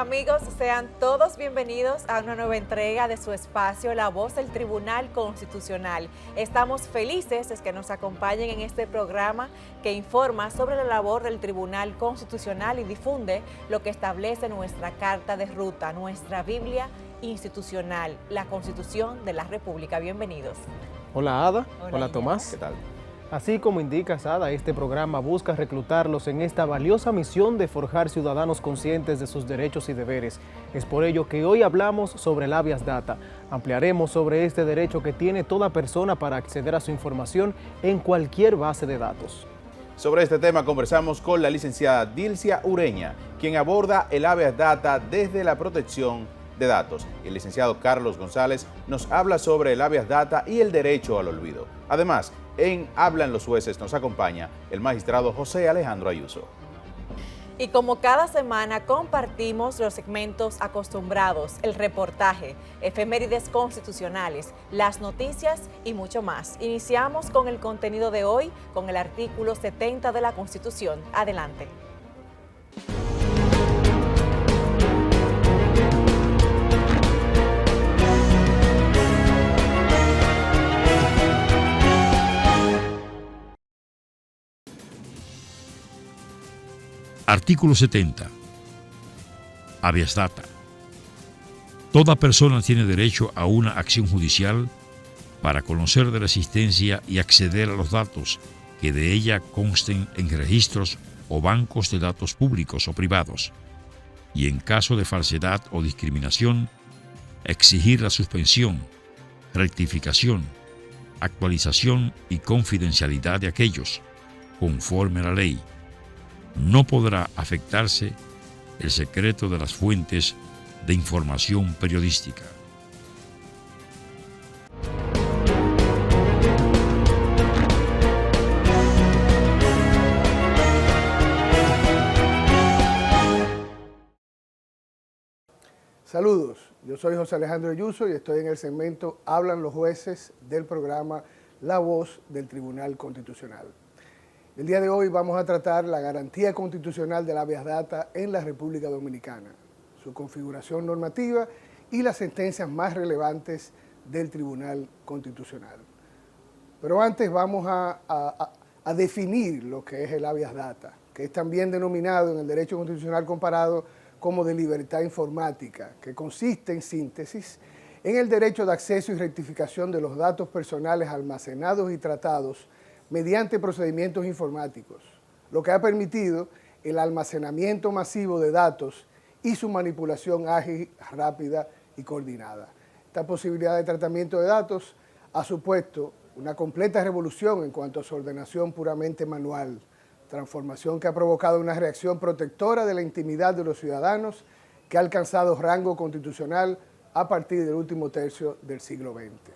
Amigos, sean todos bienvenidos a una nueva entrega de su espacio La Voz del Tribunal Constitucional. Estamos felices de que nos acompañen en este programa que informa sobre la labor del Tribunal Constitucional y difunde lo que establece nuestra Carta de Ruta, nuestra Biblia institucional, la Constitución de la República. Bienvenidos. Hola Ada, hola Iñaki. Tomás. ¿Qué tal? Así como indicas, Ada, este programa busca reclutarlos en esta valiosa misión de forjar ciudadanos conscientes de sus derechos y deberes. Es por ello que hoy hablamos sobre el habeas data. Ampliaremos sobre este derecho que tiene toda persona para acceder a su información en cualquier base de datos. Sobre este tema conversamos con la licenciada Dilcia Ureña, quien aborda el habeas data desde la protección de datos. Y el licenciado Carlos González nos habla sobre el habeas data y el derecho al olvido. Además, en Hablan los Jueces nos acompaña el magistrado José Alejandro Ayuso. Y como cada semana compartimos los segmentos acostumbrados, el reportaje, efemérides constitucionales, las noticias y mucho más. Iniciamos con el contenido de hoy con el artículo 70 de la Constitución. Adelante. Artículo 70. Habeas data. Toda persona tiene derecho a una acción judicial para conocer de la existencia y acceder a los datos que de ella consten en registros o bancos de datos públicos o privados, y en caso de falsedad o discriminación, exigir la suspensión, rectificación, actualización y confidencialidad de aquellos, conforme a la ley. No podrá afectarse el secreto de las fuentes de información periodística. Saludos, yo soy José Alejandro Ayuso y estoy en el segmento Hablan los Jueces del programa La Voz del Tribunal Constitucional. El día de hoy vamos a tratar la garantía constitucional del habeas data en la República Dominicana, su configuración normativa y las sentencias más relevantes del Tribunal Constitucional. Pero antes vamos a definir lo que es el habeas data, que es también denominado en el derecho constitucional comparado como de libertad informática, que consiste en síntesis en el derecho de acceso y rectificación de los datos personales almacenados y tratados mediante procedimientos informáticos, lo que ha permitido el almacenamiento masivo de datos y su manipulación ágil, rápida y coordinada. Esta posibilidad de tratamiento de datos ha supuesto una completa revolución en cuanto a su ordenación puramente manual, transformación que ha provocado una reacción protectora de la intimidad de los ciudadanos que ha alcanzado rango constitucional a partir del último tercio del siglo XX.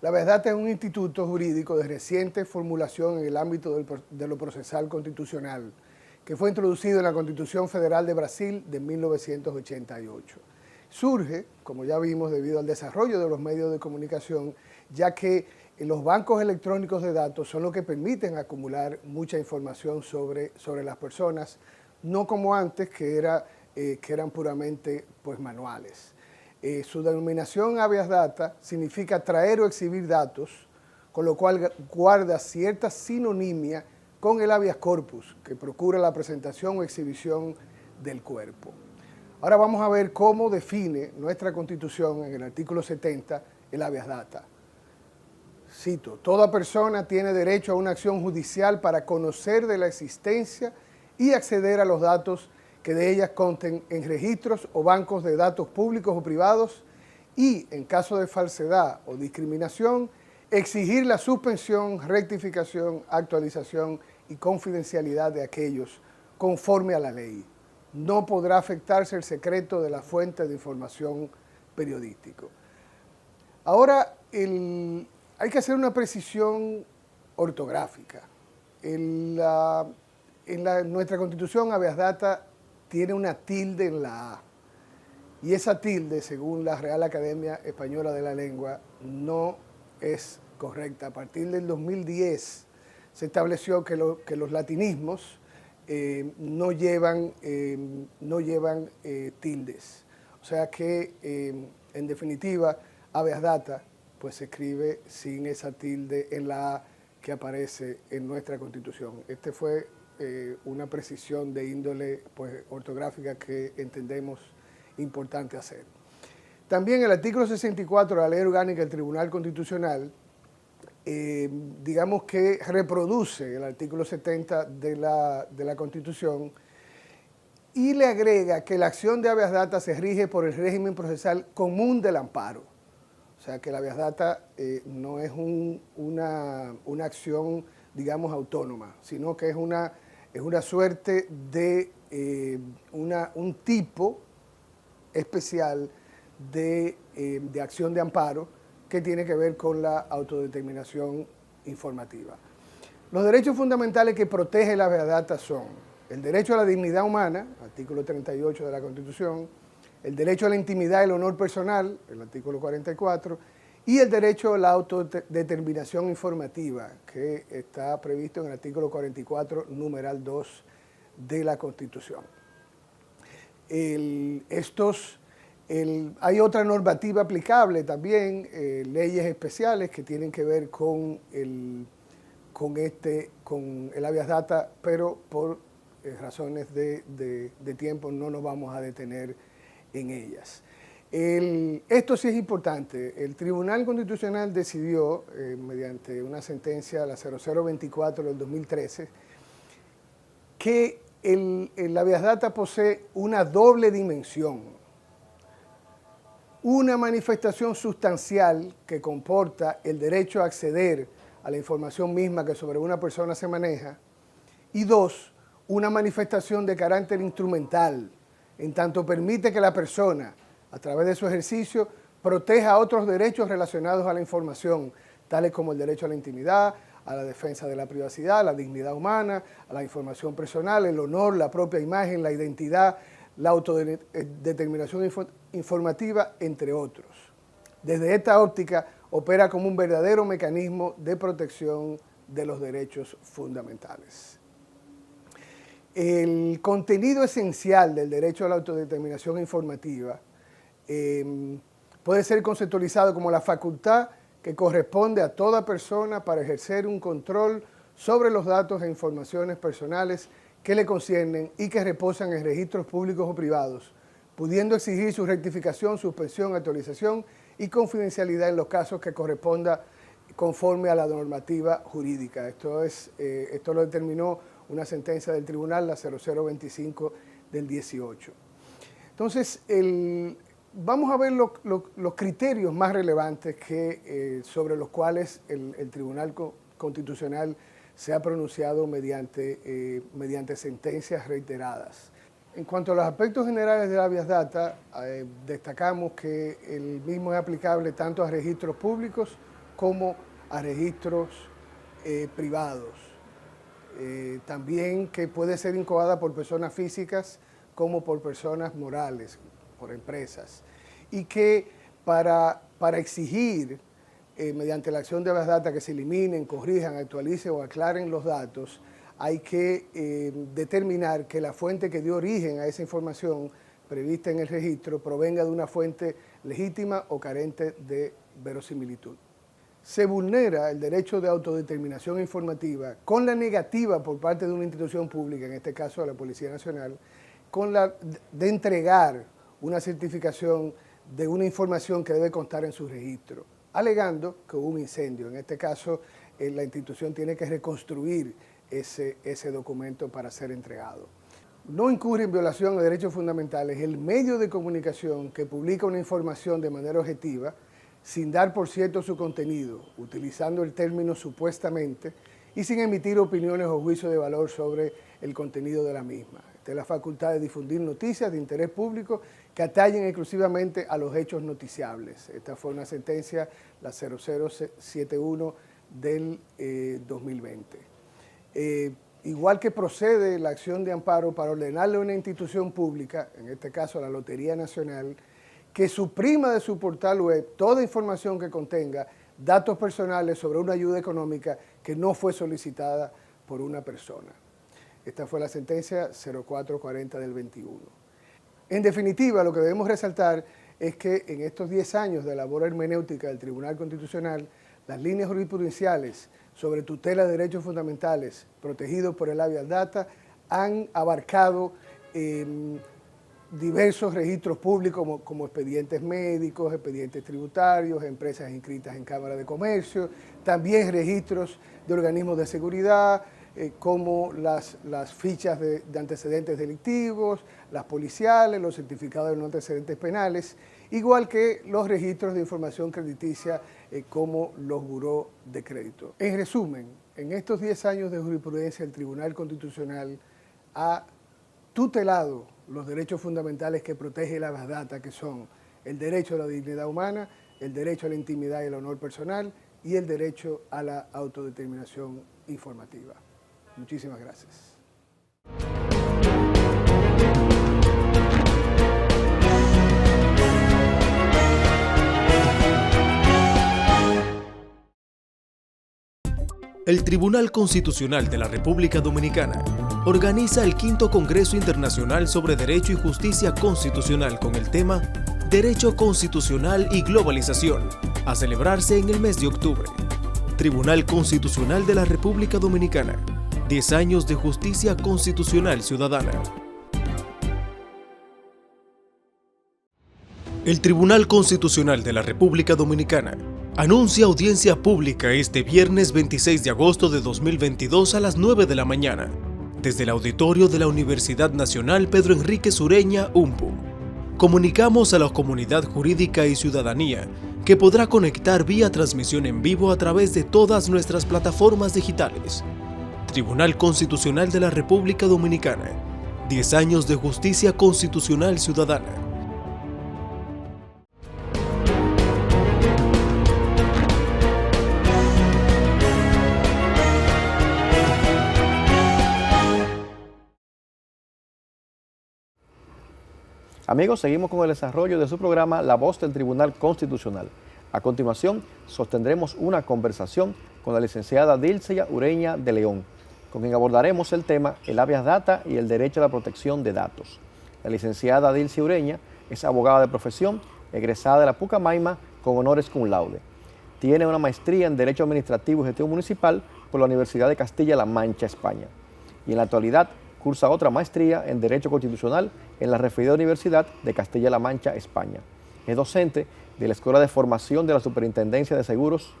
La habeas data es un instituto jurídico de reciente formulación en el ámbito de lo procesal constitucional, que fue introducido en la Constitución Federal de Brasil de 1988. Surge, como ya vimos, debido al desarrollo de los medios de comunicación, ya que los bancos electrónicos de datos son los que permiten acumular mucha información sobre las personas, no como antes, que eran puramente manuales. Su denominación habeas data significa traer o exhibir datos, con lo cual guarda cierta sinonimia con el habeas corpus, que procura la presentación o exhibición del cuerpo. Ahora vamos a ver cómo define nuestra Constitución en el artículo 70 el habeas data. Cito: toda persona tiene derecho a una acción judicial para conocer de la existencia y acceder a los datos que de ellas consten en registros o bancos de datos públicos o privados y, en caso de falsedad o discriminación, exigir la suspensión, rectificación, actualización y confidencialidad de aquellos conforme a la ley. No podrá afectarse el secreto de la fuente de información periodístico. Ahora, hay que hacer una precisión ortográfica. En nuestra Constitución, habeas data tiene una tilde en la A. Y esa tilde, según la Real Academia Española de la Lengua, no es correcta. A partir del 2010 se estableció que los latinismos no llevan tildes. O sea que, en definitiva, habeas data pues se escribe sin esa tilde en la A que aparece en nuestra Constitución. Este fue una precisión de índole pues, ortográfica que entendemos importante hacer. También el artículo 64 de la Ley Orgánica del Tribunal Constitucional, digamos que reproduce el artículo 70 de la Constitución y le agrega que la acción de habeas data se rige por el régimen procesal común del amparo. O sea que la habeas data no es una acción, digamos, autónoma, sino que es una suerte de un tipo especial de acción de amparo que tiene que ver con la autodeterminación informativa. Los derechos fundamentales que protege la habeas data son el derecho a la dignidad humana, artículo 38 de la Constitución, el derecho a la intimidad y el honor personal, el artículo 44, y el derecho a la autodeterminación informativa, que está previsto en el artículo 44, numeral 2 de la Constitución. Hay otra normativa aplicable también, leyes especiales que tienen que ver con el habeas data, pero por razones de tiempo no nos vamos a detener en ellas. Esto sí es importante. El Tribunal Constitucional decidió, mediante una sentencia, la 0024 del 2013, que el habeas data posee una doble dimensión. Una manifestación sustancial que comporta el derecho a acceder a la información misma que sobre una persona se maneja, y dos, una manifestación de carácter instrumental, en tanto permite que la persona, a través de su ejercicio, proteja otros derechos relacionados a la información, tales como el derecho a la intimidad, a la defensa de la privacidad, a la dignidad humana, a la información personal, el honor, la propia imagen, la identidad, la autodeterminación informativa, entre otros. Desde esta óptica, opera como un verdadero mecanismo de protección de los derechos fundamentales. El contenido esencial del derecho a la autodeterminación informativa puede ser conceptualizado como la facultad que corresponde a toda persona para ejercer un control sobre los datos e informaciones personales que le conciernen y que reposan en registros públicos o privados, pudiendo exigir su rectificación, suspensión, actualización y confidencialidad en los casos que corresponda conforme a la normativa jurídica. Esto lo determinó una sentencia del tribunal, la 0025 del 18. Entonces, vamos a ver los criterios más relevantes sobre los cuales el Tribunal Constitucional se ha pronunciado mediante sentencias reiteradas. En cuanto a los aspectos generales de habeas data, destacamos que el mismo es aplicable tanto a registros públicos como a registros privados. También que puede ser incoada por personas físicas como por personas morales, por empresas. Y que para exigir, mediante la acción de habeas data, que se eliminen, corrijan, actualicen o aclaren los datos, hay que determinar que la fuente que dio origen a esa información prevista en el registro provenga de una fuente legítima o carente de verosimilitud. Se vulnera el derecho de autodeterminación informativa con la negativa por parte de una institución pública, en este caso de la Policía Nacional, de entregar una certificación de una información que debe constar en su registro, alegando que hubo un incendio. En este caso, la institución tiene que reconstruir ese documento para ser entregado. No incurre en violación de derechos fundamentales el medio de comunicación que publica una información de manera objetiva, sin dar por cierto su contenido, utilizando el término supuestamente y sin emitir opiniones o juicios de valor sobre el contenido de la misma. Esta es la facultad de difundir noticias de interés público que atañen exclusivamente a los hechos noticiables. Esta fue una sentencia, la 0071 del 2020. Igual que procede la acción de amparo para ordenarle a una institución pública, en este caso a la Lotería Nacional, que suprima de su portal web toda información que contenga datos personales sobre una ayuda económica que no fue solicitada por una persona. Esta fue la sentencia 0440 del 21. En definitiva, lo que debemos resaltar es que en estos 10 años de labor hermenéutica del Tribunal Constitucional, las líneas jurisprudenciales sobre tutela de derechos fundamentales protegidos por el habeas data han abarcado diversos registros públicos como expedientes médicos, expedientes tributarios, empresas inscritas en Cámara de Comercio, también registros de organismos de seguridad, como las fichas de antecedentes delictivos, las policiales, los certificados de no antecedentes penales, igual que los registros de información crediticia como los buró de crédito. En resumen, en estos 10 años de jurisprudencia, el Tribunal Constitucional ha tutelado los derechos fundamentales que protege el habeas data, que son el derecho a la dignidad humana, el derecho a la intimidad y el honor personal y el derecho a la autodeterminación informativa. Muchísimas gracias. El Tribunal Constitucional de la República Dominicana organiza el 5º Congreso Internacional sobre Derecho y Justicia Constitucional con el tema Derecho Constitucional y Globalización, a celebrarse en el mes de octubre. Tribunal Constitucional de la República Dominicana, 10 años de justicia constitucional ciudadana. El Tribunal Constitucional de la República Dominicana anuncia audiencia pública este viernes 26 de agosto de 2022 a las 9 de la mañana, desde el auditorio de la Universidad Nacional Pedro Enríquez Ureña, UNPU. Comunicamos a la comunidad jurídica y ciudadanía que podrá conectar vía transmisión en vivo a través de todas nuestras plataformas digitales. Tribunal Constitucional de la República Dominicana, 10 años de justicia constitucional ciudadana. Amigos, seguimos con el desarrollo de su programa La Voz del Tribunal Constitucional. A continuación, sostendremos una conversación con la licenciada Dilcia Ureña de León, con quien abordaremos el tema el habeas data y el derecho a la protección de datos. La licenciada Dilcia Ureña es abogada de profesión, egresada de la Pucamaima con honores cum laude. Tiene una maestría en Derecho Administrativo y Gestión Municipal por la Universidad de Castilla-La Mancha, España. Y en la actualidad cursa otra maestría en Derecho Constitucional en la referida Universidad de Castilla-La Mancha, España. Es docente de la Escuela de Formación de la Superintendencia de Seguros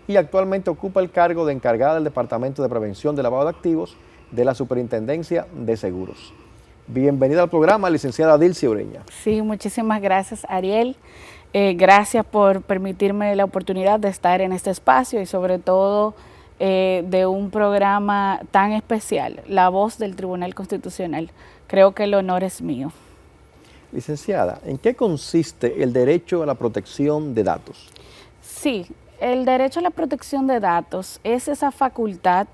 y actualmente ocupa el cargo de encargada del Departamento de Prevención de Lavado de Activos de la Superintendencia de Seguros. Bienvenida al programa, licenciada Dilcia Ureña. Sí, muchísimas gracias, Ariel. Gracias por permitirme la oportunidad de estar en este espacio y sobre todo de un programa tan especial, La Voz del Tribunal Constitucional. Creo que el honor es mío. Licenciada, ¿en qué consiste el derecho a la protección de datos? Sí, el derecho a la protección de datos es esa facultad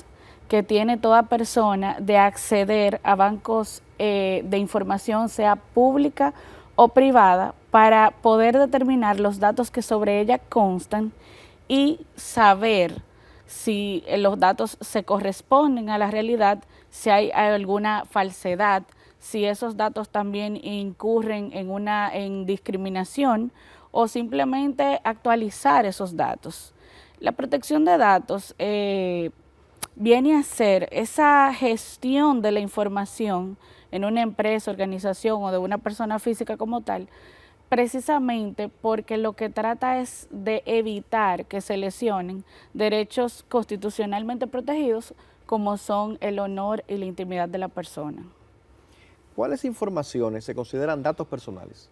que tiene toda persona de acceder a bancos de información, sea pública o privada, para poder determinar los datos que sobre ella constan y saber si los datos se corresponden a la realidad, si hay alguna falsedad, si esos datos también incurren en discriminación o simplemente actualizar esos datos. La protección de datos viene a ser esa gestión de la información en una empresa, organización o de una persona física como tal, precisamente porque lo que trata es de evitar que se lesionen derechos constitucionalmente protegidos como son el honor y la intimidad de la persona. ¿Cuáles informaciones se consideran datos personales?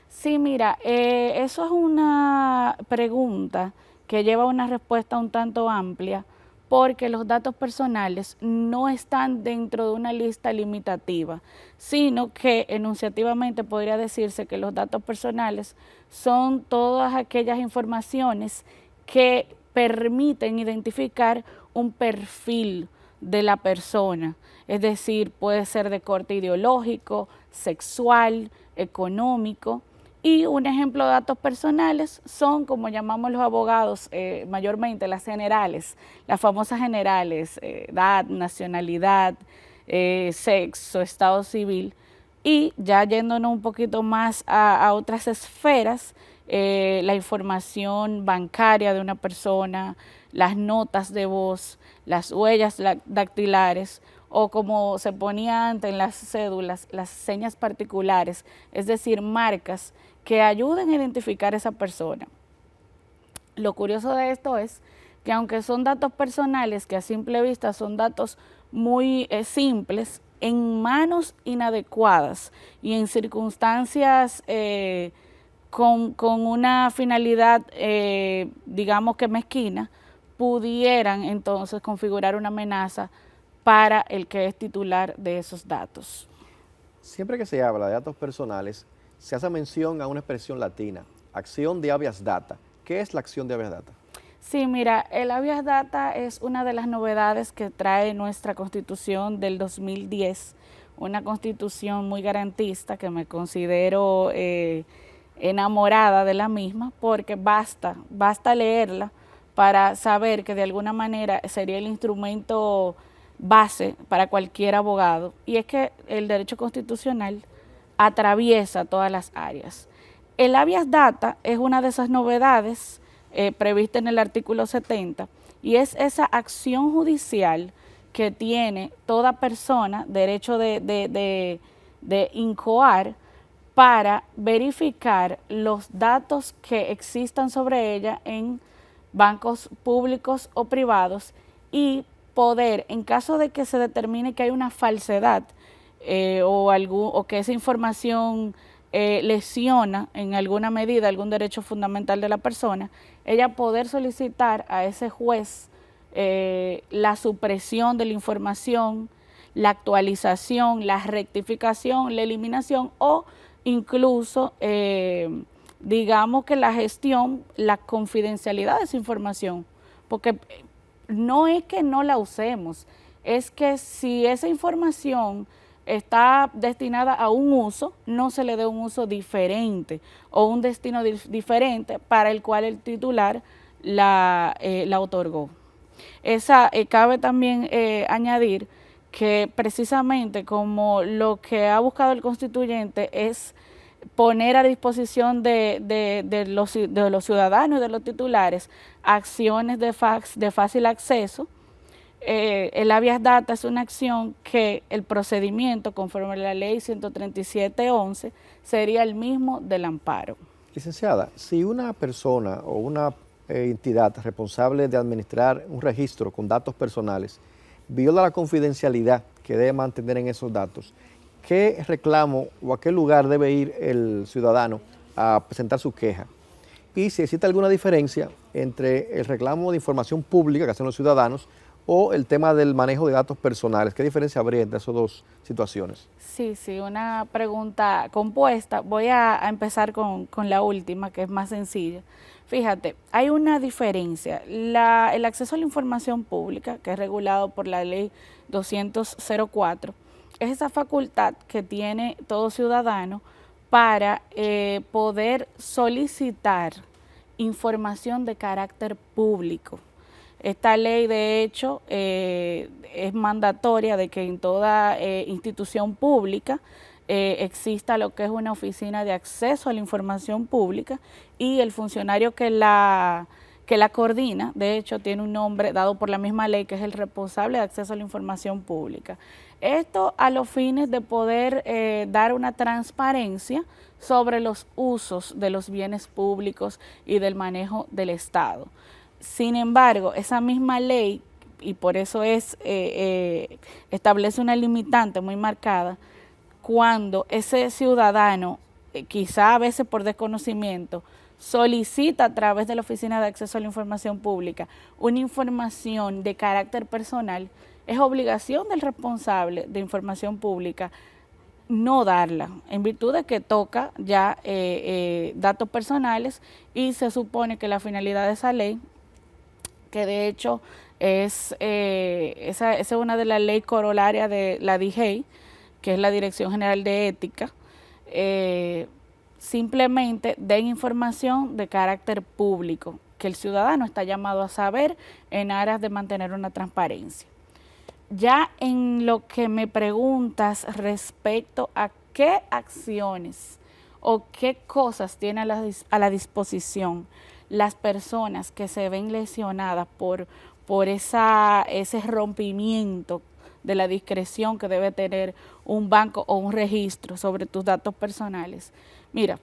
Sí, mira, eso es una pregunta que lleva una respuesta un tanto amplia, porque los datos personales no están dentro de una lista limitativa, sino que enunciativamente podría decirse que los datos personales son todas aquellas informaciones que permiten identificar un perfil de la persona, es decir, puede ser de corte ideológico, sexual, económico. Y un ejemplo de datos personales son, como llamamos los abogados, mayormente las generales, las famosas generales, edad, nacionalidad, sexo, estado civil, y ya yéndonos un poquito más a otras esferas, la información bancaria de una persona, las notas de voz, las huellas dactilares, o como se ponía antes en las cédulas, las señas particulares, es decir, marcas que ayuden a identificar a esa persona. Lo curioso de esto es que aunque son datos personales, que a simple vista son datos muy simples, en manos inadecuadas y en circunstancias con una finalidad, digamos que mezquina, pudieran entonces configurar una amenaza para el que es titular de esos datos. Siempre que se habla de datos personales, se hace mención a una expresión latina, acción de habeas data. ¿Qué es la acción de habeas data? Sí, mira, el habeas data es una de las novedades que trae nuestra Constitución del 2010, una Constitución muy garantista que me considero enamorada de la misma, porque basta leerla para saber que de alguna manera sería el instrumento base para cualquier abogado, y es que el derecho constitucional atraviesa todas las áreas. El habeas data es una de esas novedades prevista en el artículo 70, y es esa acción judicial que tiene toda persona derecho de incoar para verificar los datos que existan sobre ella en bancos públicos o privados, y poder, en caso de que se determine que hay una falsedad o que esa información lesiona en alguna medida algún derecho fundamental de la persona, ella poder solicitar a ese juez la supresión de la información, la actualización, la rectificación, la eliminación, o incluso digamos que la gestión, la confidencialidad de esa información, porque no es que no la usemos, es que si esa información está destinada a un uso, no se le dé un uso diferente o un destino diferente para el cual el titular la otorgó. Cabe también añadir que precisamente como lo que ha buscado el constituyente es poner a disposición de los ciudadanos y de los titulares acciones de fácil acceso, el habeas data es una acción que el procedimiento, conforme a la ley 137.11, sería el mismo del amparo. Licenciada, si una persona o una entidad responsable de administrar un registro con datos personales viola la confidencialidad que debe mantener en esos datos, ¿qué reclamo o a qué lugar debe ir el ciudadano a presentar su queja? Y si existe alguna diferencia entre el reclamo de información pública que hacen los ciudadanos o el tema del manejo de datos personales, ¿qué diferencia habría entre esas dos situaciones? Sí, una pregunta compuesta. Voy a empezar con la última, que es más sencilla. Fíjate, hay una diferencia. El acceso a la información pública, que es regulado por la ley 200.04, es esa facultad que tiene todo ciudadano para poder solicitar información de carácter público. Esta ley, de hecho, es mandatoria de que en toda institución pública exista lo que es una oficina de acceso a la información pública, y el funcionario que la coordina, de hecho, tiene un nombre dado por la misma ley, que es el responsable de acceso a la información pública. Esto a los fines de poder dar una transparencia sobre los usos de los bienes públicos y del manejo del Estado. Sin embargo, esa misma ley, y por eso establece una limitante muy marcada, cuando ese ciudadano, quizá a veces por desconocimiento, solicita a través de la Oficina de Acceso a la Información Pública una información de carácter personal, es obligación del responsable de información pública no darla, en virtud de que toca ya datos personales, y se supone que la finalidad de esa ley, que de hecho esa es una de las leyes corolarias de la DGEI, que es la Dirección General de Ética, simplemente den información de carácter público, que el ciudadano está llamado a saber en aras de mantener una transparencia. Ya en lo que me preguntas respecto a qué acciones o qué cosas tiene a la disposición las personas que se ven lesionadas por ese rompimiento de la discreción que debe tener un banco o un registro sobre tus datos personales. Mira,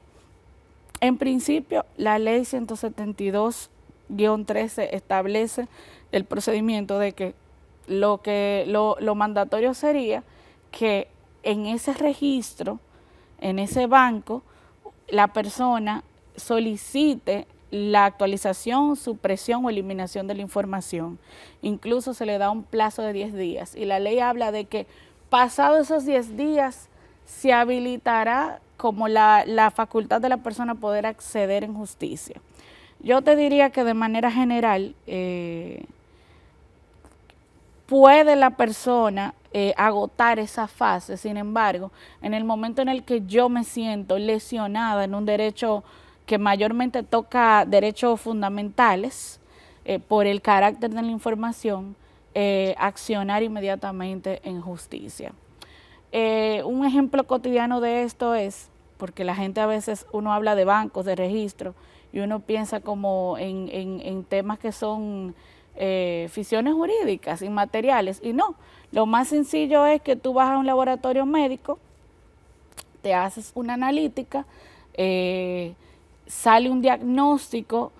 en principio la ley 172-13 establece el procedimiento de que lo mandatorio sería que en ese registro, en ese banco, la persona solicite la actualización, supresión o eliminación de la información. Incluso se le da un plazo de 10 días y la ley habla de que pasados esos 10 días se habilitará como la facultad de la persona poder acceder en justicia. Yo te diría que de manera general puede la persona agotar esa fase. Sin embargo, en el momento en el que yo me siento lesionada en un derecho que mayormente toca derechos fundamentales, por el carácter de la información, accionar inmediatamente en justicia. Un ejemplo cotidiano de esto es, porque la gente a veces, uno habla de bancos, de registro, y uno piensa como en temas que son ficciones jurídicas, inmateriales, y no. Lo más sencillo es que tú vas a un laboratorio médico, te haces una analítica, sale un diagnóstico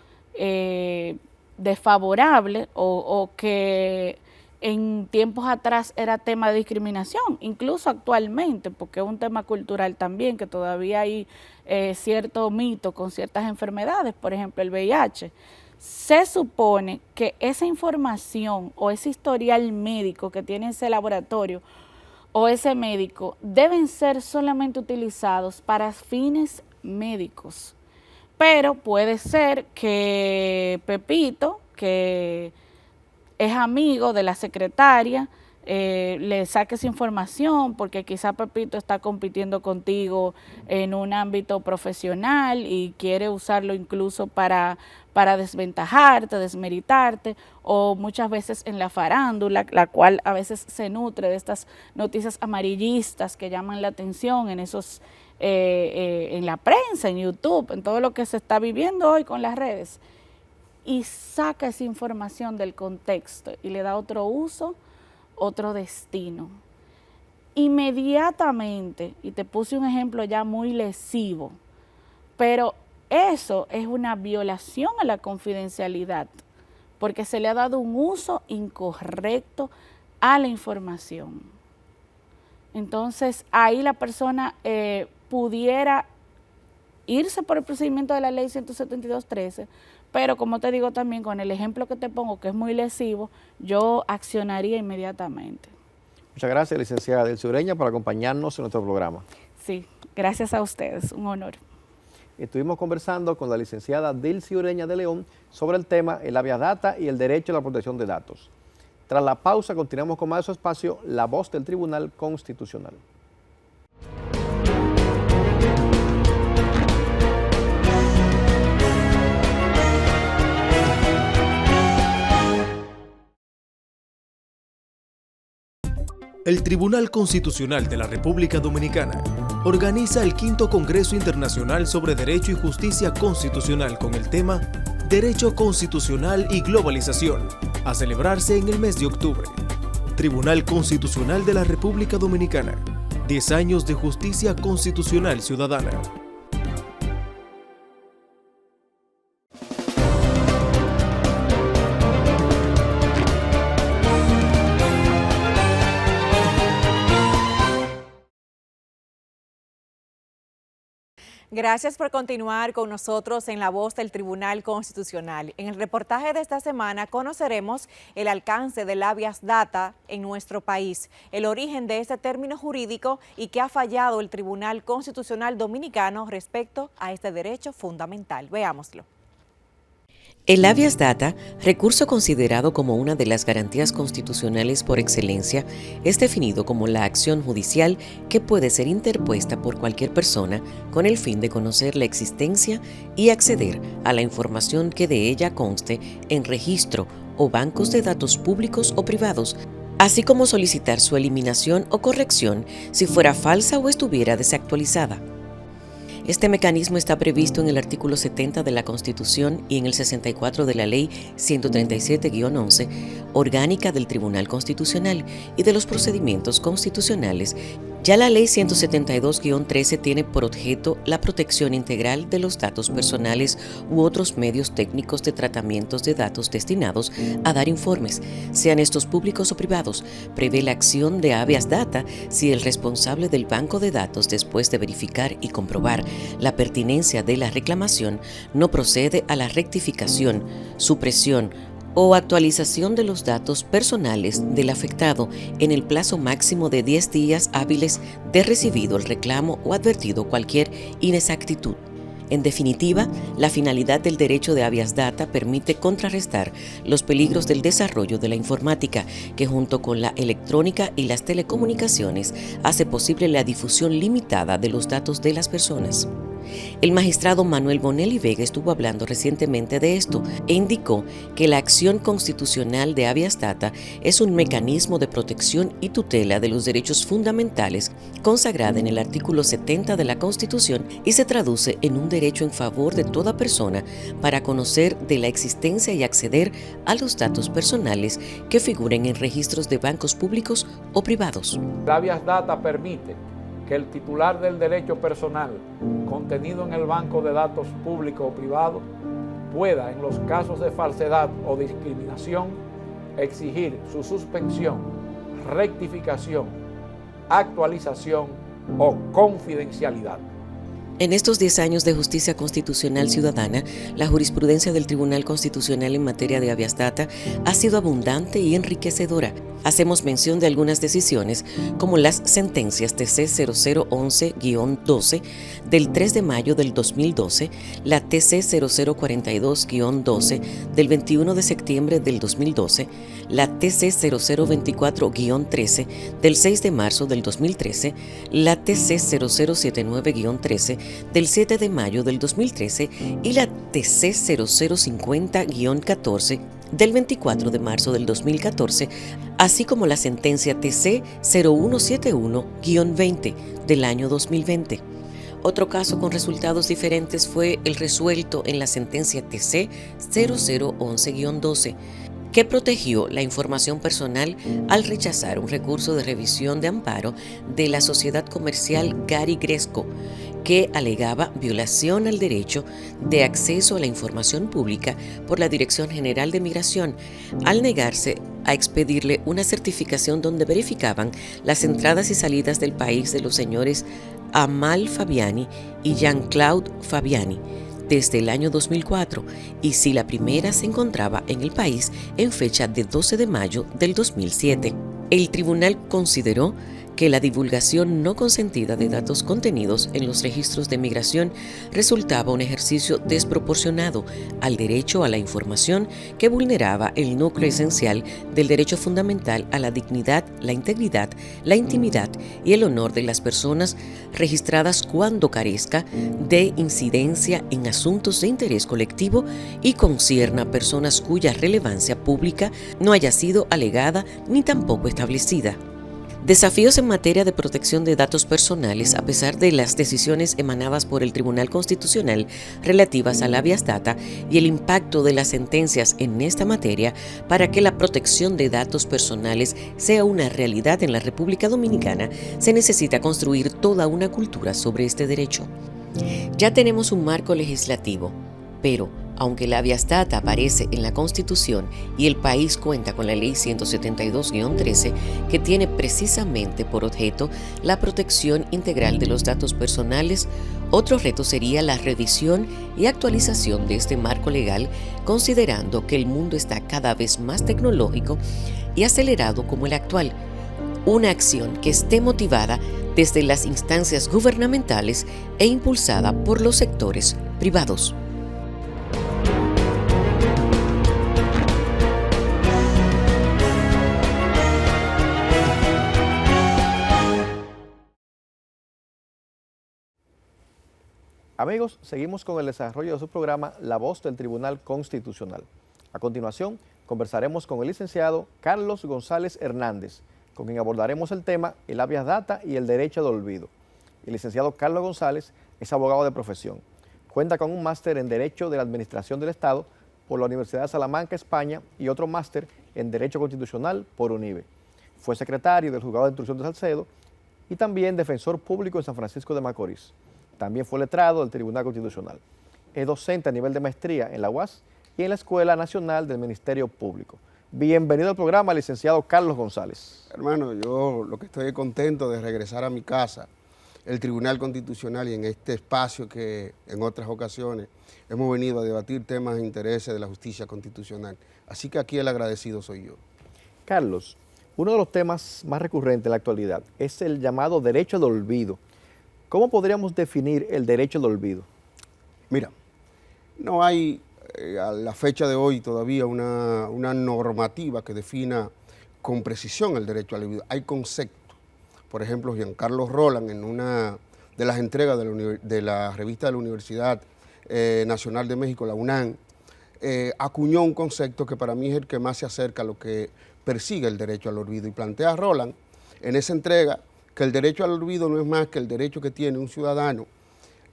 desfavorable o que en tiempos atrás era tema de discriminación, incluso actualmente, porque es un tema cultural también, que todavía hay cierto mito con ciertas enfermedades, por ejemplo el VIH. Se supone que esa información o ese historial médico que tiene ese laboratorio o ese médico deben ser solamente utilizados para fines médicos. Pero puede ser que Pepito, que es amigo de la secretaria, le saques información porque quizá Pepito está compitiendo contigo en un ámbito profesional y quiere usarlo incluso para desventajarte, desmeritarte, o muchas veces en la farándula, la cual a veces se nutre de estas noticias amarillistas que llaman la atención en esos en la prensa, en YouTube, en todo lo que se está viviendo hoy con las redes, y saca esa información del contexto y le da otro uso, otro destino. Inmediatamente, y te puse un ejemplo ya muy lesivo, pero eso es una violación a la confidencialidad, porque se le ha dado un uso incorrecto a la información. Entonces, ahí la persona pudiera irse por el procedimiento de la ley 172-13, pero como te digo también, con el ejemplo que te pongo, que es muy lesivo, yo accionaría inmediatamente. Muchas gracias, licenciada Dilcia Ureña, por acompañarnos en nuestro programa. Sí, gracias a ustedes, un honor. Estuvimos conversando con la licenciada Dilcia Ureña de León sobre el tema el habeas data y el derecho a la protección de datos. Tras la pausa, continuamos con más de su espacio, La Voz del Tribunal Constitucional. El Tribunal Constitucional de la República Dominicana organiza el 5º Congreso Internacional sobre Derecho y Justicia Constitucional con el tema Derecho Constitucional y Globalización, a celebrarse en el mes de octubre. Tribunal Constitucional de la República Dominicana, 10 años de justicia constitucional ciudadana. Gracias por continuar con nosotros en La Voz del Tribunal Constitucional. En el reportaje de esta semana conoceremos el alcance del habeas data en nuestro país, el origen de este término jurídico y qué ha fallado el Tribunal Constitucional Dominicano respecto a este derecho fundamental. Veámoslo. El habeas data, recurso considerado como una de las garantías constitucionales por excelencia, es definido como la acción judicial que puede ser interpuesta por cualquier persona con el fin de conocer la existencia y acceder a la información que de ella conste en registro o bancos de datos públicos o privados así como solicitar su eliminación o corrección si fuera falsa o estuviera desactualizada. Este mecanismo está previsto en el artículo 70 de la Constitución y en el 64 de la Ley 137-11, orgánica del Tribunal Constitucional y de los procedimientos constitucionales. Ya la Ley 172-13 tiene por objeto la protección integral de los datos personales u otros medios técnicos de tratamientos de datos destinados a dar informes, sean estos públicos o privados. Prevé la acción de habeas data si el responsable del banco de datos, después de verificar y comprobar la pertinencia de la reclamación, no procede a la rectificación, supresión o actualización de los datos personales del afectado en el plazo máximo de 10 días hábiles de recibido el reclamo o advertido cualquier inexactitud. En definitiva, la finalidad del derecho de habeas data permite contrarrestar los peligros del desarrollo de la informática, que junto con la electrónica y las telecomunicaciones hace posible la difusión limitada de los datos de las personas. El magistrado Manuel Bonelli Vega estuvo hablando recientemente de esto e indicó que la acción constitucional de habeas data es un mecanismo de protección y tutela de los derechos fundamentales consagrada en el artículo 70 de la Constitución y se traduce en un derecho en favor de toda persona para conocer de la existencia y acceder a los datos personales que figuren en registros de bancos públicos o privados. La habeas data permite que el titular del derecho personal contenido en el banco de datos público o privado pueda, en los casos de falsedad o discriminación, exigir su suspensión, rectificación, actualización o confidencialidad. En estos 10 años de justicia constitucional ciudadana, la jurisprudencia del Tribunal Constitucional en materia de habeas data ha sido abundante y enriquecedora. Hacemos mención de algunas decisiones, como las sentencias TC 0011-12 del 3 de mayo del 2012, la TC 0042-12 del 21 de septiembre del 2012, la TC 0024-13 del 6 de marzo del 2013, la TC 0079-13 del 7 de mayo del 2013 y la TC 0050-14 del 24 de marzo del 2014, así como la sentencia TC 0171-20 del año 2020. Otro caso con resultados diferentes fue el resuelto en la sentencia TC 0011-12, que protegió la información personal al rechazar un recurso de revisión de amparo de la sociedad comercial Gary Gresco, que alegaba violación al derecho de acceso a la información pública por la Dirección General de Migración, al negarse a expedirle una certificación donde verificaban las entradas y salidas del país de los señores Amal Fabiani y Jean-Claude Fabiani desde el año 2004, y si la primera se encontraba en el país en fecha de 12 de mayo del 2007. El tribunal consideró que la divulgación no consentida de datos contenidos en los registros de migración resultaba un ejercicio desproporcionado al derecho a la información que vulneraba el núcleo esencial del derecho fundamental a la dignidad, la integridad, la intimidad y el honor de las personas registradas cuando carezca de incidencia en asuntos de interés colectivo y concierna a personas cuya relevancia pública no haya sido alegada ni tampoco establecida. Desafíos en materia de protección de datos personales, a pesar de las decisiones emanadas por el Tribunal Constitucional relativas al habeas data y el impacto de las sentencias en esta materia para que la protección de datos personales sea una realidad en la República Dominicana, se necesita construir toda una cultura sobre este derecho. Ya tenemos un marco legislativo, pero aunque el habeas data aparece en la Constitución y el país cuenta con la Ley 172-13, que tiene precisamente por objeto la protección integral de los datos personales, otro reto sería la revisión y actualización de este marco legal, considerando que el mundo está cada vez más tecnológico y acelerado como el actual. Una acción que esté motivada desde las instancias gubernamentales e impulsada por los sectores privados. Amigos, seguimos con el desarrollo de su programa La Voz del Tribunal Constitucional. A continuación, conversaremos con el licenciado Carlos González Hernández, con quien abordaremos el tema el habeas data y el derecho de olvido. El licenciado Carlos González es abogado de profesión. Cuenta con un máster en Derecho de la Administración del Estado por la Universidad de Salamanca, España, y otro máster en Derecho Constitucional por UNIBE. Fue secretario del Juzgado de Instrucción de Salcedo y también defensor público en San Francisco de Macorís. También fue letrado del Tribunal Constitucional. Es docente a nivel de maestría en la UAS y en la Escuela Nacional del Ministerio Público. Bienvenido al programa, licenciado Carlos González. Hermano, yo lo que estoy contento de regresar a mi casa, el Tribunal Constitucional, y en este espacio que en otras ocasiones hemos venido a debatir temas de interés de la justicia constitucional. Así que aquí el agradecido soy yo. Carlos, uno de los temas más recurrentes en la actualidad es el llamado derecho de olvido. ¿Cómo podríamos definir el derecho de olvido? Mira, no hay a la fecha de hoy todavía una normativa que defina con precisión el derecho al olvido. Hay conceptos. Por ejemplo, Giancarlo Roland, en una de las entregas de la revista de la Universidad Nacional de México, la UNAM, acuñó un concepto que para mí es el que más se acerca a lo que persigue el derecho al olvido. Y plantea Roland en esa entrega que el derecho al olvido no es más que el derecho que tiene un ciudadano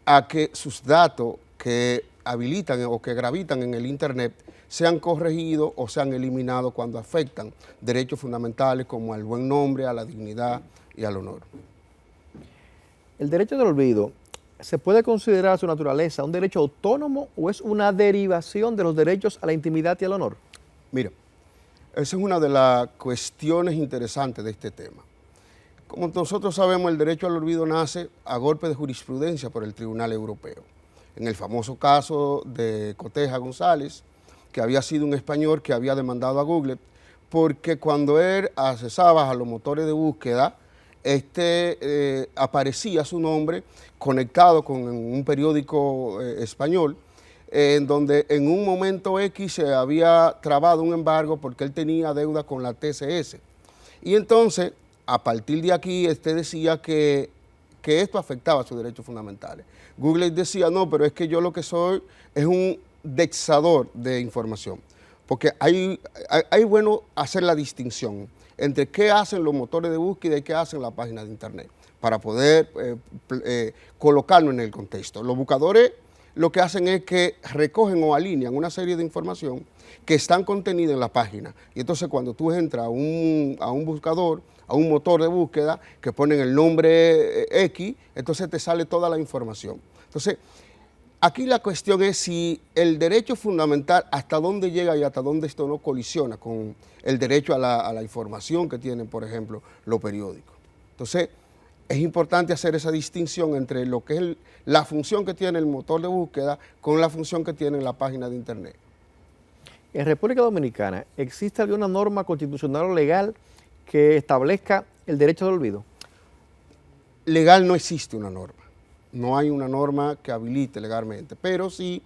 a que sus datos que habilitan o que gravitan en el Internet sean corregidos o sean eliminados cuando afectan derechos fundamentales como al buen nombre, a la dignidad y al honor. ¿El derecho del olvido se puede considerar su naturaleza un derecho autónomo o es una derivación de los derechos a la intimidad y al honor? Mira, esa es una de las cuestiones interesantes de este tema. Como nosotros sabemos, el derecho al olvido nace a golpe de jurisprudencia por el Tribunal Europeo. En el famoso caso de Coteja González, que había sido un español que había demandado a Google, porque cuando él accesaba a los motores de búsqueda, aparecía su nombre conectado con un periódico español, en donde en un momento X se había trabado un embargo porque él tenía deuda con la TCS. Y entonces, a partir de aquí, decía que esto afectaba sus derechos fundamentales. Google decía, no, pero es que yo lo que soy es un indexador de información, porque hay bueno hacer la distinción entre qué hacen los motores de búsqueda y qué hacen las páginas de internet, para poder colocarlo en el contexto. Los buscadores lo que hacen es que recogen o alinean una serie de información que están contenidas en la página, y entonces cuando tú entras a un buscador, a un motor de búsqueda, que ponen el nombre X, entonces te sale toda la información. Entonces, aquí la cuestión es si el derecho fundamental, hasta dónde llega y hasta dónde esto no colisiona con el derecho a la información que tienen, por ejemplo, los periódicos. Entonces, es importante hacer esa distinción entre lo que es la función que tiene el motor de búsqueda con la función que tiene la página de internet. En República Dominicana, ¿existe alguna norma constitucional o legal que establezca el derecho de olvido? Legal no existe una norma. No hay una norma que habilite legalmente, pero sí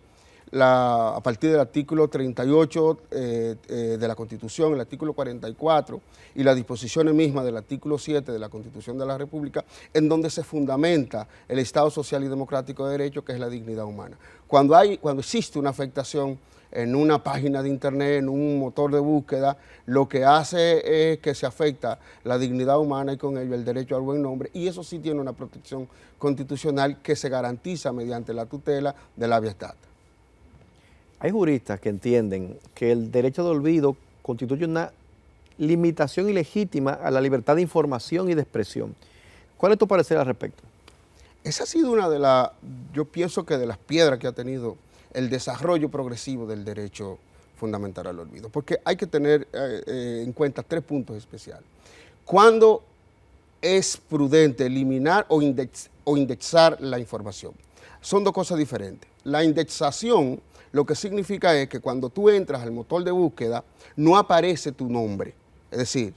a partir del artículo 38 de la Constitución, el artículo 44 y las disposiciones mismas del artículo 7 de la Constitución de la República, en donde se fundamenta el Estado Social y Democrático de Derecho, que es la dignidad humana. Cuando existe una afectación en una página de internet, en un motor de búsqueda, lo que hace es que se afecta la dignidad humana y con ello el derecho al buen nombre, y eso sí tiene una protección constitucional que se garantiza mediante la tutela del habeas data. Hay juristas que entienden que el derecho de olvido constituye una limitación ilegítima a la libertad de información y de expresión. ¿Cuál es tu parecer al respecto? Esa ha sido yo pienso que de las piedras que ha tenido el desarrollo progresivo del derecho fundamental al olvido, porque hay que tener en cuenta 3 puntos especiales. ¿Cuándo es prudente eliminar o indexar la información? Son 2 cosas diferentes. La indexación lo que significa es que cuando tú entras al motor de búsqueda no aparece tu nombre. Es decir,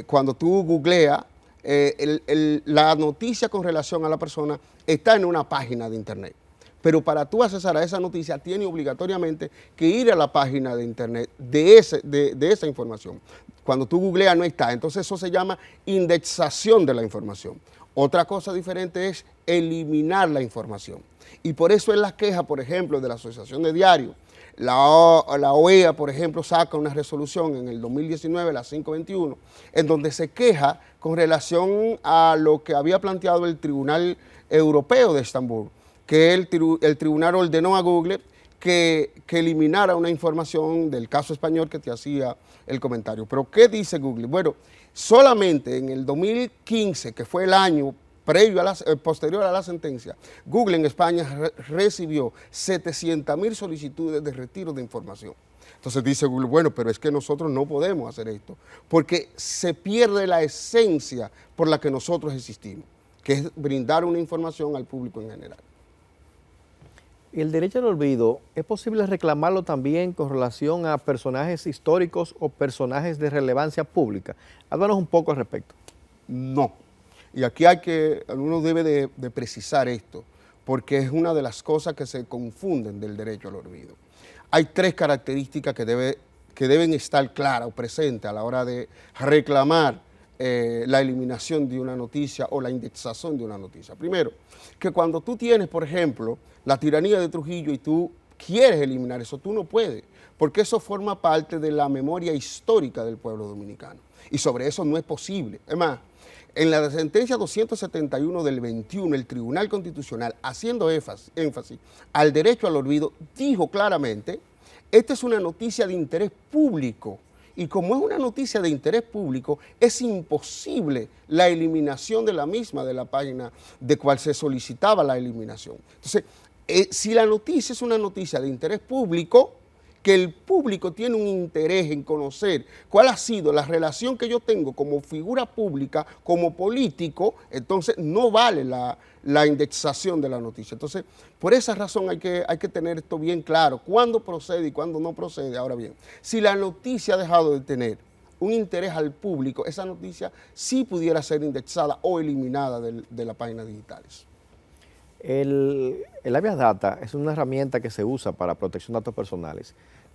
cuando tú googleas, la noticia con relación a la persona está en una página de internet. Pero para tú accesar a esa noticia tienes obligatoriamente que ir a la página de internet de esa información. Cuando tú googleas no está, entonces eso se llama indexación de la información. Otra cosa diferente es eliminar la información. Y por eso es la queja, por ejemplo, de la Asociación de Diarios, La OEA, por ejemplo, saca una resolución en el 2019, la 521, en donde se queja con relación a lo que había planteado el Tribunal Europeo de Estambul, que el tribunal ordenó a Google que eliminara una información del caso español que te hacía el comentario. Pero ¿qué dice Google? Bueno, solamente en el 2015, que fue el año posterior a la sentencia, Google en España recibió 700.000 solicitudes de retiro de información. Entonces dice Google, bueno, pero es que nosotros no podemos hacer esto, porque se pierde la esencia por la que nosotros existimos, que es brindar una información al público en general. El derecho al olvido, ¿es posible reclamarlo también con relación a personajes históricos o personajes de relevancia pública? Háblanos un poco al respecto. No. Y aquí uno debe de precisar esto, porque es una de las cosas que se confunden del derecho al olvido. Hay 3 características que deben estar claras o presentes a la hora de reclamar la eliminación de una noticia o la indexación de una noticia. Primero, que cuando tú tienes, por ejemplo, la tiranía de Trujillo y tú quieres eliminar eso, tú no puedes, porque eso forma parte de la memoria histórica del pueblo dominicano. Y sobre eso no es posible. Es más, en la sentencia 271 del 21, el Tribunal Constitucional, haciendo énfasis al derecho al olvido, dijo claramente, esta es una noticia de interés público, y como es una noticia de interés público, es imposible la eliminación de la misma de la página de cual se solicitaba la eliminación. Entonces, si la noticia es una noticia de interés público, que el público tiene un interés en conocer cuál ha sido la relación que yo tengo como figura pública, como político, entonces no vale la indexación de la noticia. Entonces, por esa razón hay que tener esto bien claro, cuándo procede y cuándo no procede. Ahora bien, si la noticia ha dejado de tener un interés al público, esa noticia sí pudiera ser indexada o eliminada de las páginas digitales. El habeas data es una herramienta que se usa para protección de datos personales.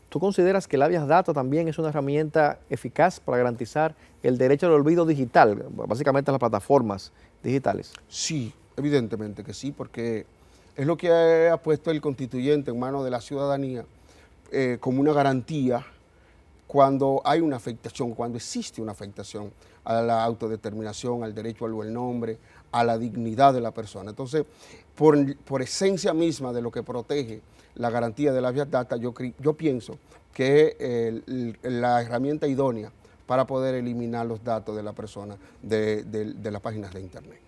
¿Tú consideras que el habeas data también es una herramienta eficaz para garantizar el derecho al olvido digital, básicamente las plataformas digitales? Sí, evidentemente que sí, porque es lo que ha puesto el constituyente en manos de la ciudadanía como una garantía cuando hay una afectación, cuando existe una afectación a la autodeterminación, al derecho al buen nombre, a la dignidad de la persona. Entonces, por esencia misma de lo que protege la garantía del habeas data, yo pienso que es la herramienta idónea para poder eliminar los datos de la persona de las páginas de Internet.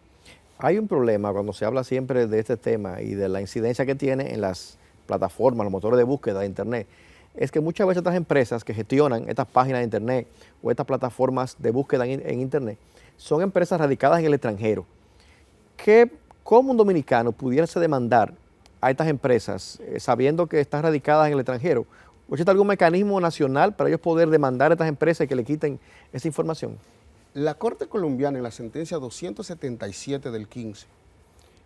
Hay un problema cuando se habla siempre de este tema y de la incidencia que tiene en las plataformas, los motores de búsqueda de Internet. Es que muchas veces estas empresas que gestionan estas páginas de Internet o estas plataformas de búsqueda en Internet son empresas radicadas en el extranjero. ¿Cómo un dominicano pudiese demandar a estas empresas sabiendo que están radicadas en el extranjero? ¿O existe algún mecanismo nacional para ellos poder demandar a estas empresas y que le quiten esa información? La Corte Colombiana, en la sentencia 277 del 15,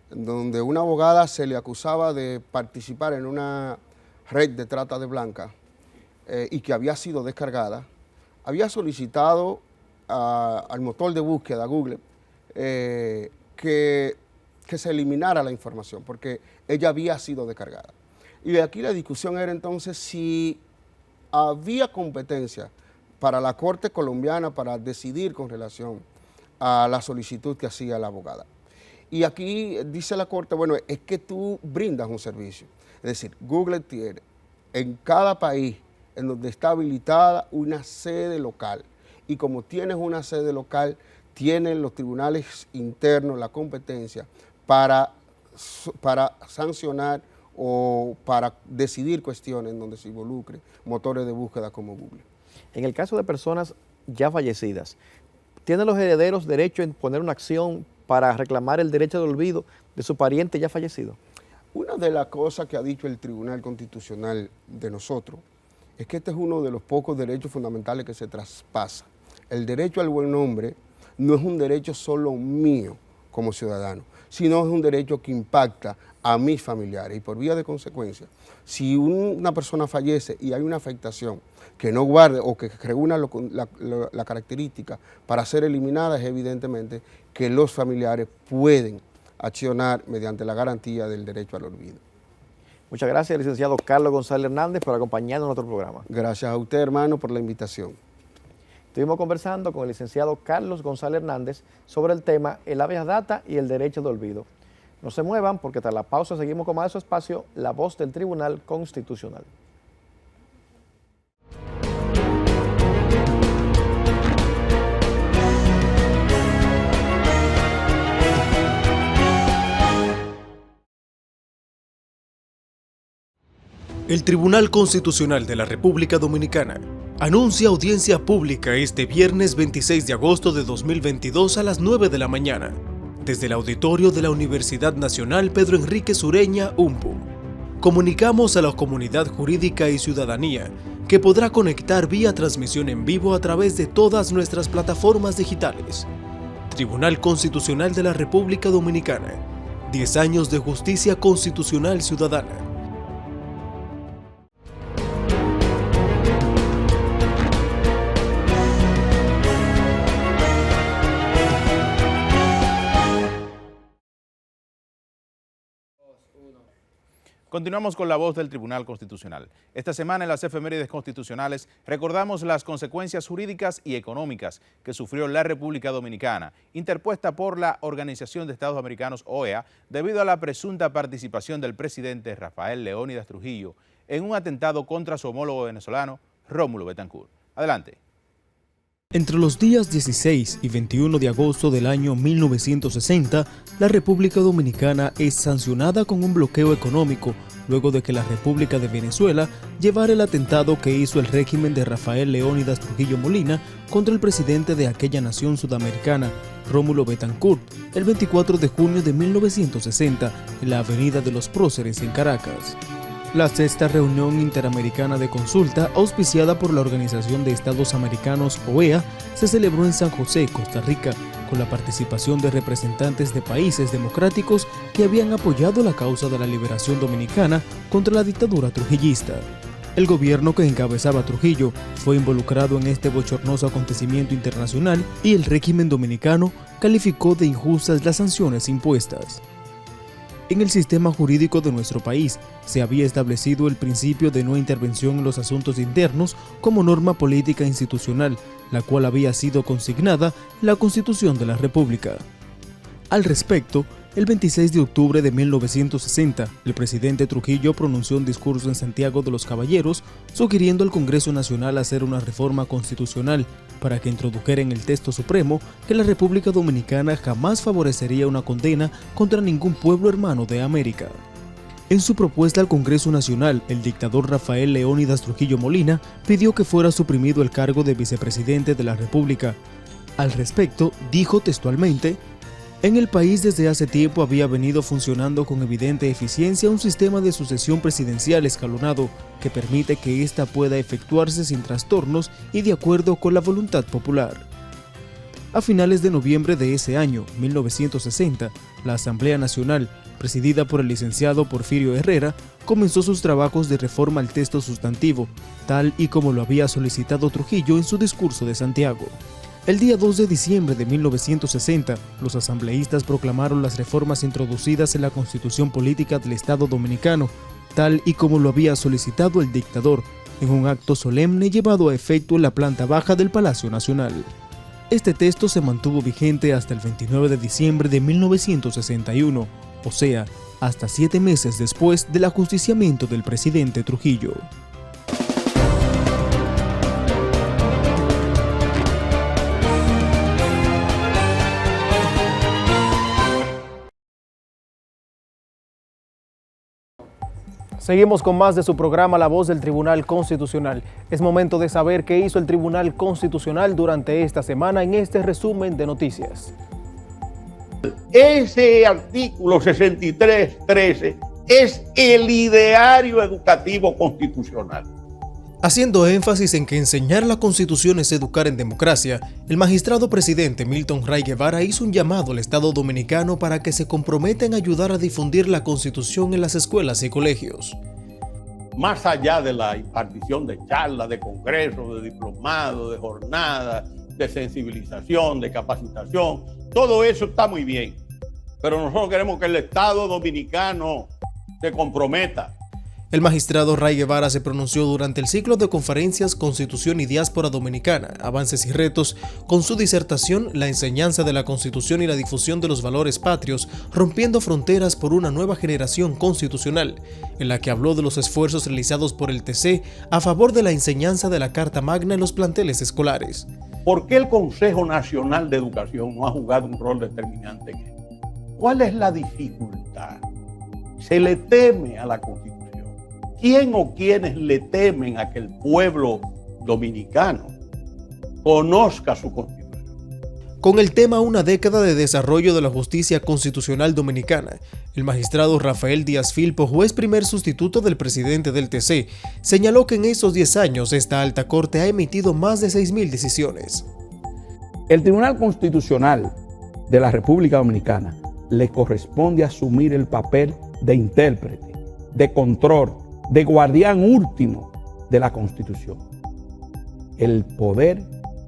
donde una abogada se le acusaba de participar en una red de trata de blancas y que había sido descargada, había solicitado al motor de búsqueda, Google, que se eliminara la información, porque ella había sido descargada. Y aquí la discusión era entonces si había competencia para la Corte Colombiana para decidir con relación a la solicitud que hacía la abogada. Y aquí dice la Corte, bueno, es que tú brindas un servicio. Es decir, Google tiene en cada país en donde está habilitada una sede local. Y como tienes una sede local, tienen los tribunales internos la competencia para sancionar o para decidir cuestiones en donde se involucre motores de búsqueda como Google. En el caso de personas ya fallecidas, ¿tienen los herederos derecho en poner una acción para reclamar el derecho de olvido de su pariente ya fallecido? Una de las cosas que ha dicho el Tribunal Constitucional de nosotros es que este es uno de los pocos derechos fundamentales que se traspasa. El derecho al buen nombre no es un derecho solo mío como ciudadano, sino es un derecho que impacta a mis familiares y por vía de consecuencia, si una persona fallece y hay una afectación que no guarde o que reúna la característica para ser eliminada, es evidentemente que los familiares pueden accionar mediante la garantía del derecho al olvido. Muchas gracias, licenciado Carlos González Hernández, por acompañarnos en nuestro programa. Gracias a usted, hermano, por la invitación. Estuvimos conversando con el licenciado Carlos González Hernández sobre el tema el habeas data y el derecho de olvido. No se muevan porque tras la pausa seguimos con más de su espacio, La Voz del Tribunal Constitucional. El Tribunal Constitucional de la República Dominicana anuncia audiencia pública este viernes 26 de agosto de 2022 a las 9 de la mañana, desde el auditorio de la Universidad Nacional Pedro Enríquez Ureña, UNPU. Comunicamos a la comunidad jurídica y ciudadanía que podrá conectar vía transmisión en vivo a través de todas nuestras plataformas digitales. Tribunal Constitucional de la República Dominicana. 10 años de justicia constitucional ciudadana. Continuamos con La Voz del Tribunal Constitucional. Esta semana en las efemérides constitucionales recordamos las consecuencias jurídicas y económicas que sufrió la República Dominicana, interpuesta por la Organización de Estados Americanos, OEA, debido a la presunta participación del presidente Rafael Leónidas Trujillo en un atentado contra su homólogo venezolano, Rómulo Betancourt. Adelante. Entre los días 16 y 21 de agosto del año 1960, la República Dominicana es sancionada con un bloqueo económico luego de que la República de Venezuela llevara el atentado que hizo el régimen de Rafael Leónidas Trujillo Molina contra el presidente de aquella nación sudamericana, Rómulo Betancourt, el 24 de junio de 1960 en la Avenida de los Próceres en Caracas. La sexta reunión interamericana de consulta, auspiciada por la Organización de Estados Americanos, OEA, se celebró en San José, Costa Rica, con la participación de representantes de países democráticos que habían apoyado la causa de la liberación dominicana contra la dictadura trujillista. El gobierno que encabezaba Trujillo fue involucrado en este bochornoso acontecimiento internacional y el régimen dominicano calificó de injustas las sanciones impuestas. En el sistema jurídico de nuestro país se había establecido el principio de no intervención en los asuntos internos como norma política institucional, la cual había sido consignada en la Constitución de la República. Al respecto, el 26 de octubre de 1960, el presidente Trujillo pronunció un discurso en Santiago de los Caballeros, sugiriendo al Congreso Nacional hacer una reforma constitucional para que introdujera en el texto supremo que la República Dominicana jamás favorecería una condena contra ningún pueblo hermano de América. En su propuesta al Congreso Nacional, el dictador Rafael Leónidas Trujillo Molina pidió que fuera suprimido el cargo de vicepresidente de la República. Al respecto, dijo textualmente: en el país desde hace tiempo había venido funcionando con evidente eficiencia un sistema de sucesión presidencial escalonado que permite que ésta pueda efectuarse sin trastornos y de acuerdo con la voluntad popular. A finales de noviembre de ese año, 1960, la Asamblea Nacional, presidida por el licenciado Porfirio Herrera, comenzó sus trabajos de reforma al texto sustantivo, tal y como lo había solicitado Trujillo en su discurso de Santiago. El día 2 de diciembre de 1960, los asambleístas proclamaron las reformas introducidas en la Constitución Política del Estado Dominicano, tal y como lo había solicitado el dictador, en un acto solemne llevado a efecto en la planta baja del Palacio Nacional. Este texto se mantuvo vigente hasta el 29 de diciembre de 1961, o sea, hasta 7 meses después del ajusticiamiento del presidente Trujillo. Seguimos con más de su programa La Voz del Tribunal Constitucional. Es momento de saber qué hizo el Tribunal Constitucional durante esta semana en este resumen de noticias. Ese artículo 63.13 es el ideario educativo constitucional. Haciendo énfasis en que enseñar la Constitución es educar en democracia, el magistrado presidente Milton Ray Guevara hizo un llamado al Estado Dominicano para que se comprometa en ayudar a difundir la Constitución en las escuelas y colegios. Más allá de la impartición de charlas, de congresos, de diplomados, de jornadas, de sensibilización, de capacitación, todo eso está muy bien. Pero nosotros queremos que el Estado Dominicano se comprometa. El magistrado Ray Guevara se pronunció durante el ciclo de conferencias Constitución y Diáspora Dominicana, Avances y Retos, con su disertación La enseñanza de la Constitución y la difusión de los valores patrios, rompiendo fronteras por una nueva generación constitucional, en la que habló de los esfuerzos realizados por el TC a favor de la enseñanza de la Carta Magna en los planteles escolares. ¿Por qué el Consejo Nacional de Educación no ha jugado un rol determinante en esto? ¿Cuál es la dificultad? Se le teme a la Constitución. ¿Quién o quiénes le temen a que el pueblo dominicano conozca su Constitución? Con el tema Una década de desarrollo de la justicia constitucional dominicana, el magistrado Rafael Díaz Filpo, juez primer sustituto del presidente del TC, señaló que en esos 10 años esta alta corte ha emitido más de 6.000 decisiones. El Tribunal Constitucional de la República Dominicana le corresponde asumir el papel de intérprete, de control, de guardián último de la Constitución. El poder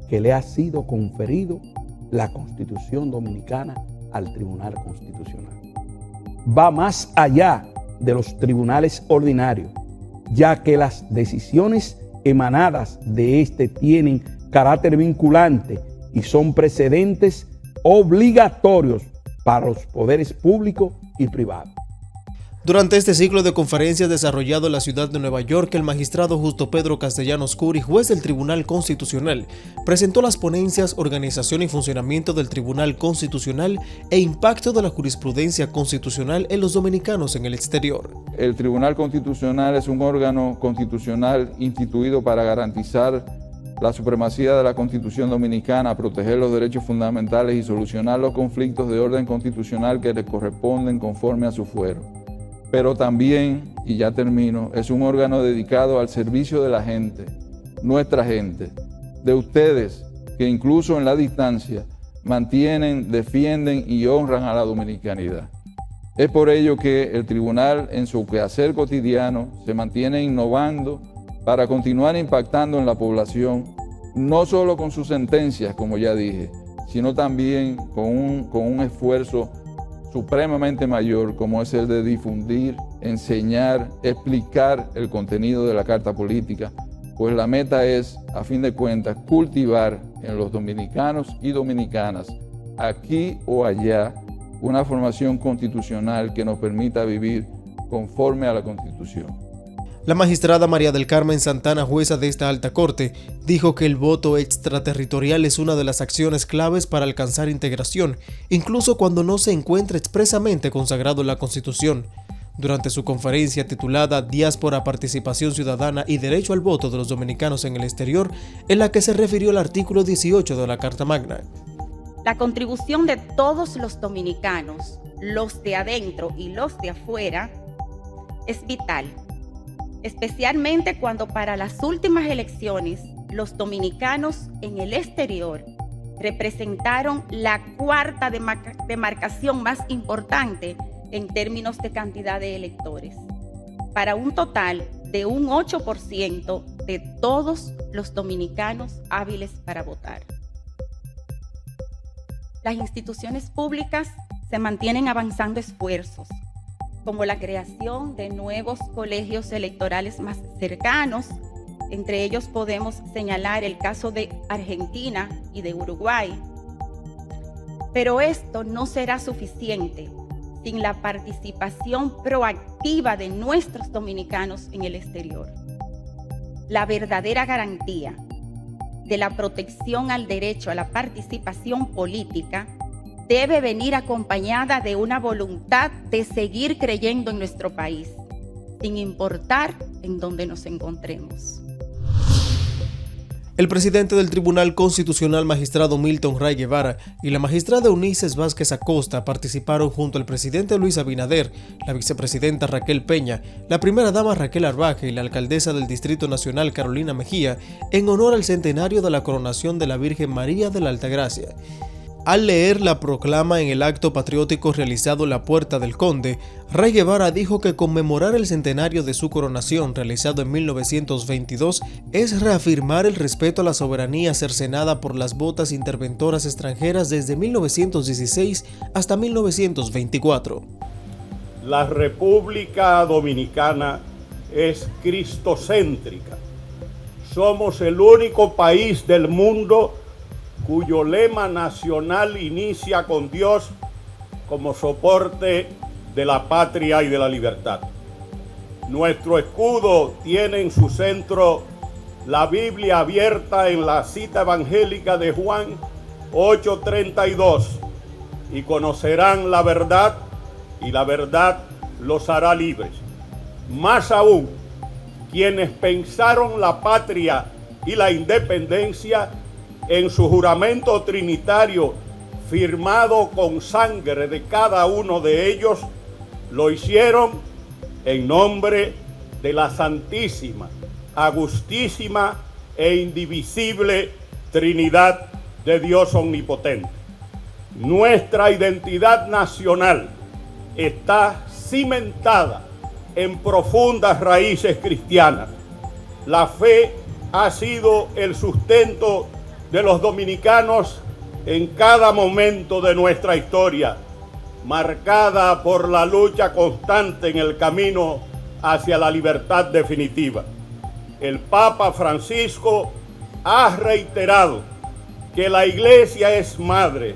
que le ha sido conferido la Constitución Dominicana al Tribunal Constitucional va más allá de los tribunales ordinarios, ya que las decisiones emanadas de este tienen carácter vinculante y son precedentes obligatorios para los poderes públicos y privados. Durante este ciclo de conferencias desarrollado en la ciudad de Nueva York, el magistrado Justo Pedro Castellanos Curi, juez del Tribunal Constitucional, presentó las ponencias Organización y funcionamiento del Tribunal Constitucional e impacto de la jurisprudencia constitucional en los dominicanos en el exterior. El Tribunal Constitucional es un órgano constitucional instituido para garantizar la supremacía de la Constitución Dominicana, proteger los derechos fundamentales y solucionar los conflictos de orden constitucional que le corresponden conforme a su fuero. Pero también, y ya termino, es un órgano dedicado al servicio de la gente, nuestra gente, de ustedes, que incluso en la distancia mantienen, defienden y honran a la dominicanidad. Es por ello que el tribunal, en su quehacer cotidiano, se mantiene innovando para continuar impactando en la población, no solo con sus sentencias, como ya dije, sino también con un esfuerzo supremamente mayor, como es el de difundir, enseñar, explicar el contenido de la Carta Política, pues la meta es, a fin de cuentas, cultivar en los dominicanos y dominicanas, aquí o allá, una formación constitucional que nos permita vivir conforme a la Constitución. La magistrada María del Carmen Santana, jueza de esta alta corte, dijo que el voto extraterritorial es una de las acciones claves para alcanzar integración, incluso cuando no se encuentra expresamente consagrado en la Constitución. Durante su conferencia titulada Diáspora, Participación Ciudadana y Derecho al Voto de los Dominicanos en el Exterior, en la que se refirió al artículo 18 de la Carta Magna. La contribución de todos los dominicanos, los de adentro y los de afuera, es vital. Especialmente cuando para las últimas elecciones los dominicanos en el exterior representaron la cuarta demarcación más importante en términos de cantidad de electores, para un total de un 8% de todos los dominicanos hábiles para votar. Las instituciones públicas se mantienen avanzando esfuerzos, como la creación de nuevos colegios electorales más cercanos. Entre ellos podemos señalar el caso de Argentina y de Uruguay. Pero esto no será suficiente sin la participación proactiva de nuestros dominicanos en el exterior. La verdadera garantía de la protección al derecho a la participación política debe venir acompañada de una voluntad de seguir creyendo en nuestro país, sin importar en dónde nos encontremos. El presidente del Tribunal Constitucional, magistrado Milton Ray Guevara, y la magistrada Eunices Vázquez Acosta participaron junto al presidente Luis Abinader, la vicepresidenta Raquel Peña, la primera dama Raquel Arbaje y la alcaldesa del Distrito Nacional Carolina Mejía, en honor al centenario de la coronación de la Virgen María de la Altagracia. Al leer la proclama en el acto patriótico realizado en la Puerta del Conde, Ray Guevara dijo que conmemorar el centenario de su coronación realizado en 1922 es reafirmar el respeto a la soberanía cercenada por las botas interventoras extranjeras desde 1916 hasta 1924. La República Dominicana es cristocéntrica. Somos el único país del mundo cuyo lema nacional inicia con Dios como soporte de la patria y de la libertad. Nuestro escudo tiene en su centro la Biblia abierta en la cita evangélica de Juan 8:32, y conocerán la verdad, y la verdad los hará libres. Más aún, quienes pensaron la patria y la independencia en su juramento trinitario firmado con sangre de cada uno de ellos, lo hicieron en nombre de la Santísima, Agustísima e Indivisible Trinidad de Dios Omnipotente. Nuestra identidad nacional está cimentada en profundas raíces cristianas. La fe ha sido el sustento de los dominicanos en cada momento de nuestra historia, marcada por la lucha constante en el camino hacia la libertad definitiva. El Papa Francisco ha reiterado que la Iglesia es madre,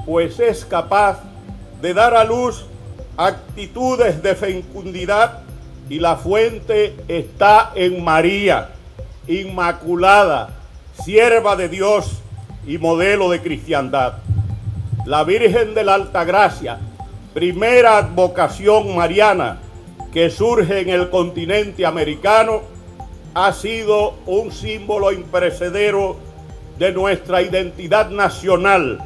pues es capaz de dar a luz actitudes de fecundidad, y la fuente está en María, Inmaculada, sierva de Dios y modelo de cristiandad. La Virgen de la Altagracia, primera advocación mariana que surge en el continente americano, ha sido un símbolo imperecedero de nuestra identidad nacional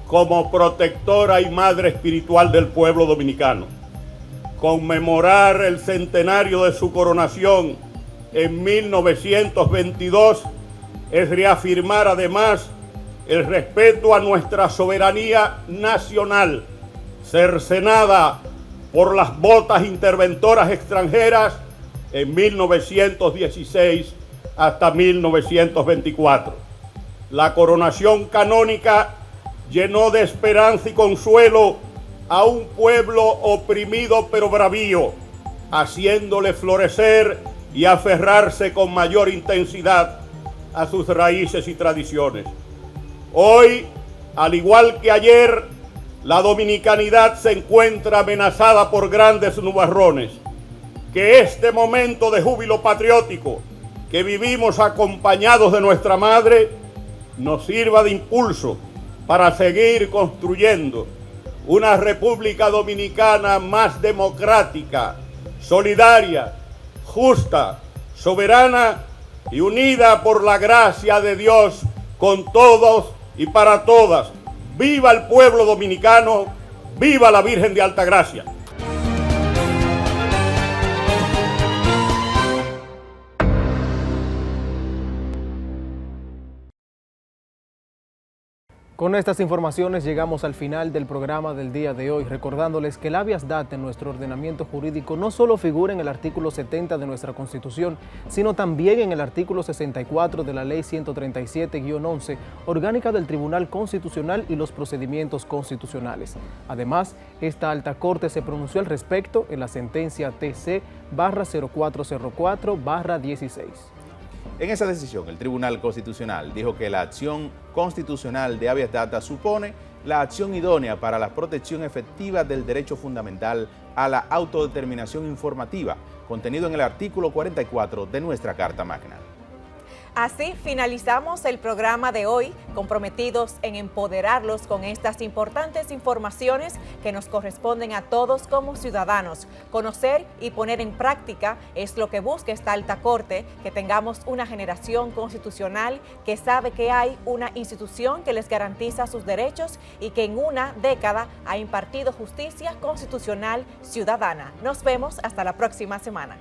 como protectora y madre espiritual del pueblo dominicano. Conmemorar el centenario de su coronación en 1922 es reafirmar además el respeto a nuestra soberanía nacional, cercenada por las botas interventoras extranjeras en 1916 hasta 1924. La coronación canónica llenó de esperanza y consuelo a un pueblo oprimido pero bravío, haciéndole florecer y aferrarse con mayor intensidad a sus raíces y tradiciones. Hoy, al igual que ayer, la dominicanidad se encuentra amenazada por grandes nubarrones. Que este momento de júbilo patriótico que vivimos acompañados de nuestra madre nos sirva de impulso para seguir construyendo una República Dominicana más democrática, solidaria, justa, soberana y unida por la gracia de Dios con todos y para todas. ¡Viva el pueblo dominicano! ¡Viva la Virgen de Altagracia! Con estas informaciones llegamos al final del programa del día de hoy, recordándoles que el habeas data en nuestro ordenamiento jurídico no solo figura en el artículo 70 de nuestra Constitución, sino también en el artículo 64 de la Ley 137-11, orgánica del Tribunal Constitucional y los procedimientos constitucionales. Además, esta alta corte se pronunció al respecto en la sentencia TC-0404-16. En esa decisión, el Tribunal Constitucional dijo que la acción constitucional de habeas data supone la acción idónea para la protección efectiva del derecho fundamental a la autodeterminación informativa, contenido en el artículo 44 de nuestra Carta Magna. Así finalizamos el programa de hoy, comprometidos en empoderarlos con estas importantes informaciones que nos corresponden a todos como ciudadanos. Conocer y poner en práctica es lo que busca esta alta corte, que tengamos una generación constitucional que sabe que hay una institución que les garantiza sus derechos y que en una década ha impartido justicia constitucional ciudadana. Nos vemos hasta la próxima semana.